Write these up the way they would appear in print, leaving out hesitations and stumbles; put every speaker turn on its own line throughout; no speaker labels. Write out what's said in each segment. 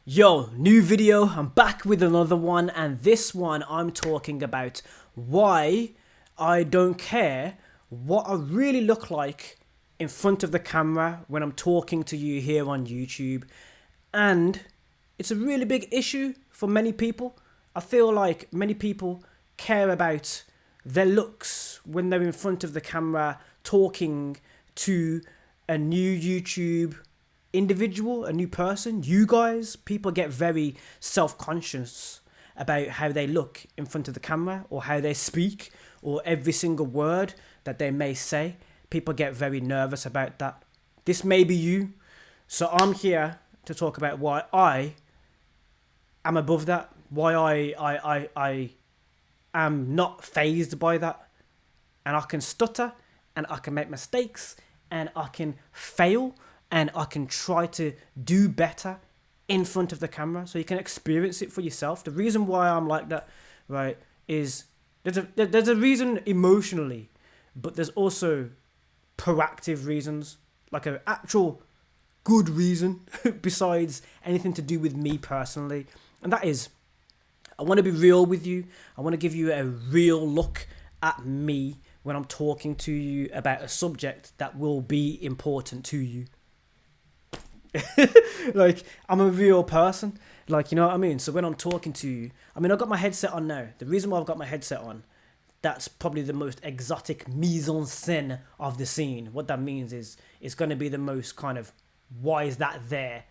Yo, new video, I'm back with another one, and this one I'm talking about why I don't care what I really look like in front of the camera when I'm talking to you here on YouTube. And it's a really big issue for many people. I feel like many people care about their looks when they're in front of the camera talking to a new YouTube individual, a new person. You guys, people get very self-conscious about how they look in front of the camera or how they speak or every single word that they may say. People get very nervous about that. This may be you. So I'm here to talk about why I am above that, why I am not fazed by that, and I can stutter and I can make mistakes and I can fail and I can try to do better in front of the camera, so you can experience it for yourself. The reason why I'm like that, right, is there's a reason emotionally, but there's also proactive reasons, like an actual good reason besides anything to do with me personally. And that is, I want to be real with you. I want to give you a real look at me when I'm talking to you about a subject that will be important to you. Like, I'm a real person, like, you know what I mean? So when I'm talking to you, I mean, I've got my headset on now. The reason why I've got my headset on, that's probably the most exotic mise en scène of the scene. What that means is it's going to be the most kind of, why is that there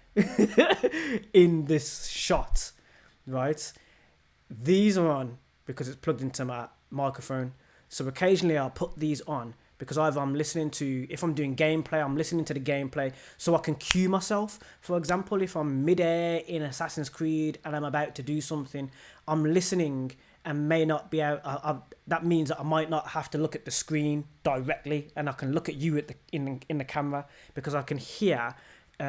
in this shot, right? These are on because it's plugged into my microphone. So occasionally I'll put these on because either I'm listening to, if I'm doing gameplay, I'm listening to the gameplay so I can cue myself. For example, if I'm mid-air in Assassin's Creed and I'm about to do something, I'm listening and may not be out. That means that I might not have to look at the screen directly, and I can look at you in the camera because I can hear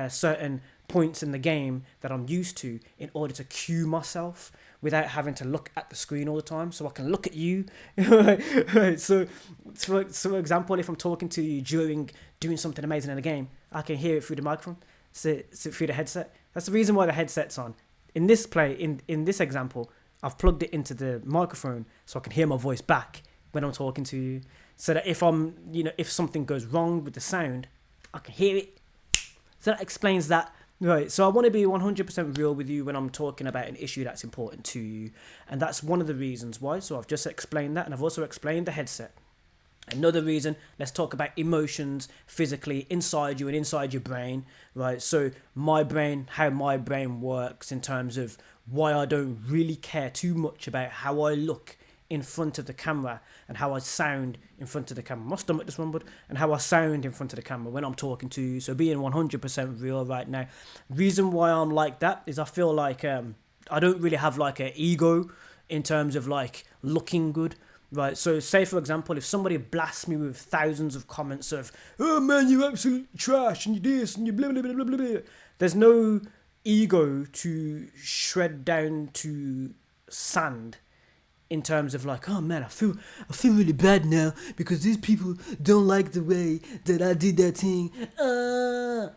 certain points in the game that I'm used to in order to cue myself without having to look at the screen all the time, so I can look at you. Right. So for example, if I'm talking to you during doing something amazing in a game, I can hear it through the microphone, so through the headset. That's the reason why the headset's on. In this in this example, I've plugged it into the microphone so I can hear my voice back when I'm talking to you, so that if if something goes wrong with the sound, I can hear it. So that explains that. Right, so I want to be 100% real with you when I'm talking about an issue that's important to you. And that's one of the reasons why. So I've just explained that, and I've also explained the headset. Another reason, let's talk about emotions physically inside you and inside your brain, right? So my brain, how my brain works in terms of why I don't really care too much about how I look in front of the camera and how I sound in front of the camera. My stomach just rumbled. And how I sound in front of the camera when I'm talking to you. So being 100% real right now. Reason why I'm like that is I feel like I don't really have like an ego in terms of like looking good. Right, so say for example, if somebody blasts me with thousands of comments of, oh man, you're absolute trash and you this and you blah blah blah blah blah, there's no ego to shred down to sand in terms of like, oh man, I feel really bad now because these people don't like the way that I did that thing.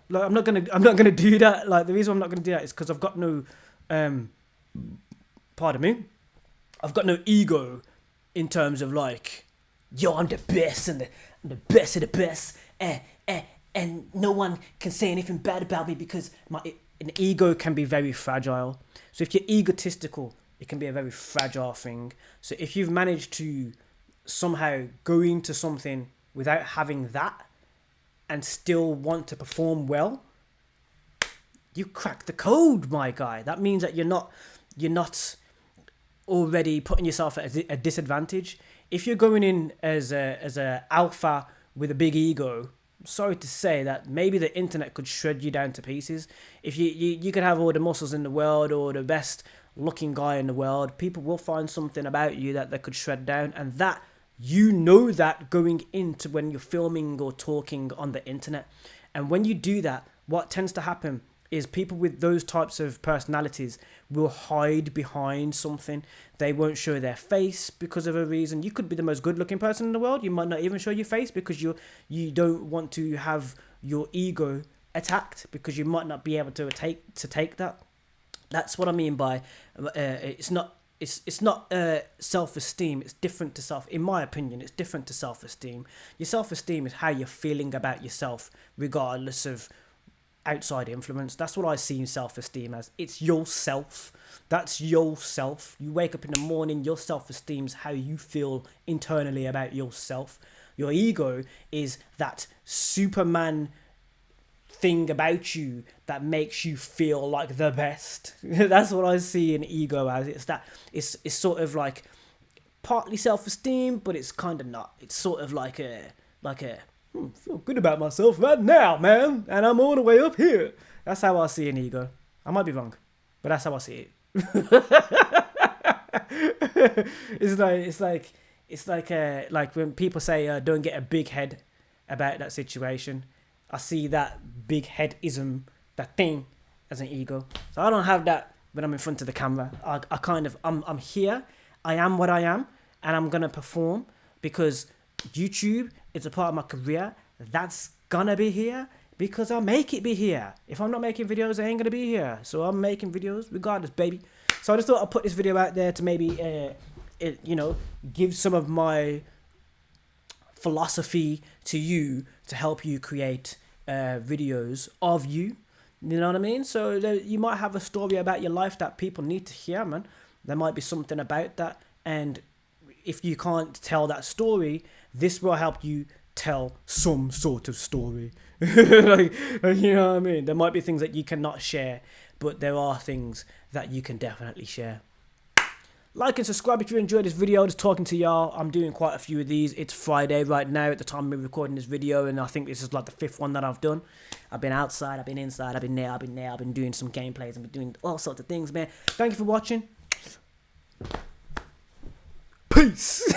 Like I'm not gonna do that. Like the reason I'm not gonna do that is because I've got no, pardon me, I've got no ego in terms of like, yo, I'm the best and I'm the best of the best, and no one can say anything bad about me because an ego can be very fragile. So if you're egotistical, it can be a very fragile thing. So if you've managed to somehow go into something without having that and still want to perform well, you crack the code, my guy. That means that you're not already putting yourself at a disadvantage. If you're going in as a alpha with a big ego, sorry to say that maybe the internet could shred you down to pieces. If you could have all the muscles in the world or the best looking guy in the world, people will find something about you that they could shred down, and that that going into when you're filming or talking on the internet. And when you do that, what tends to happen is people with those types of personalities will hide behind something. They won't show their face because of a reason. You could be the most good looking person in the world, you might not even show your face because you don't want to have your ego attacked, because you might not be able to take that. That's what I mean by it's not. It's not self-esteem. It's different to self. In my opinion, it's different to self-esteem. Your self-esteem is how you're feeling about yourself, regardless of outside influence. That's what I see self-esteem as. It's yourself. That's yourself. You wake up in the morning, your self-esteem is how you feel internally about yourself. Your ego is that Superman thing about you that makes you feel like the best. That's what I see an ego as. It's sort of like partly self-esteem, but it's kind of not. It's sort of like a feel good about myself right now, man, and I'm all the way up here. That's how I see an ego. I might be wrong, but that's how I see it. it's like when people say don't get a big head about that situation. I see that big headism, that thing, as an ego. So I don't have that when I'm in front of the camera. I'm here. I am what I am, and I'm gonna perform because YouTube is a part of my career. That's gonna be here because I make it be here. If I'm not making videos, I ain't gonna be here. So I'm making videos regardless, baby. So I just thought I'd put this video out there to maybe, give some of my philosophy to you to help you create videos of you. You know what I mean? So you might have a story about your life that people need to hear, man. There might be something about that, and if you can't tell that story, this will help you tell some sort of story. like, you know what I mean? There might be things that you cannot share, but there are things that you can definitely share. Like and subscribe if you enjoyed this video. Just talking to y'all. I'm doing quite a few of these. It's Friday right now at the time of recording this video, and I think this is like the 5th one that I've done. I've been outside, I've been inside, I've been there, I've been doing some gameplays, I've been doing all sorts of things, man. Thank you for watching. Peace.